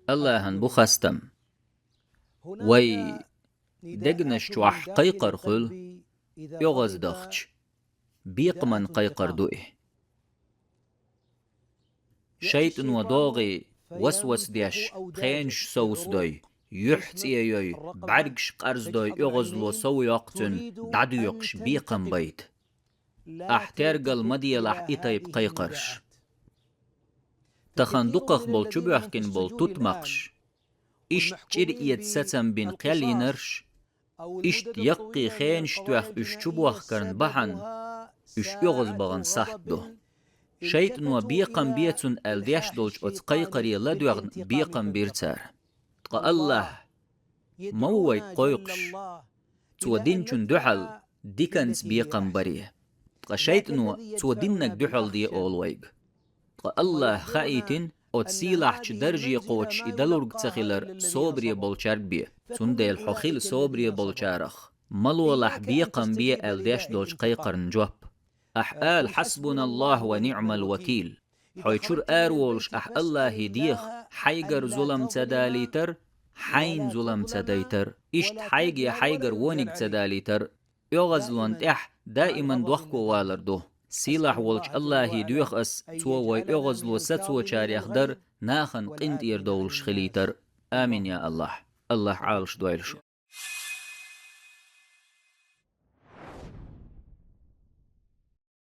الله هن بخستم وي دقنش توح قيقر خل يغز دختش بيق من قيقر دوئه شيطن ودوغي وسوس ديش خينش سوس دوي يحت ايوي بعرقش قرز دوي يغزلو سو يقتن دعدو يقش بيقم بيت احترقل مديلح ايطيب قيقرش تخندقخ بول چبوحكن بول تتمقش اشت چرئيت ستم بين قيلينرش اشت يقي خينش توخ اش چبوح كرن بحن اش يغز بغن سحت دو شيط نو بيقم بيتون الديش دولش ات قيقري لدوغن بيقم بيرتار تقى الله موي قويقش تو دينچون دحل ديكنس بيقم بريه تقى شيط نو تو دينك دحل دي اولويق تقى الله خايتين ات سيلاحش درجي قوتش ادلورگ تخيلر صوبري بولچارگ بيه تون ديل حخيل صوبري بولچارخ ملولح بيقم بيه الديش دولش قيقرن جواب أحقال حسبنا الله ونعم الوكيل حيشور آرولش الله هديخ حيقر ظلم تداليتر حين ظلم تدايتر إشت حيقر ونق تداليتر يغزلون دائما دوخكو والردو سيلاح ولش الله هديخ أس تو ويغزلو ستو چاريخ در ناخن قنت يردولش خليتر آمين يا الله الله عالش دويلشو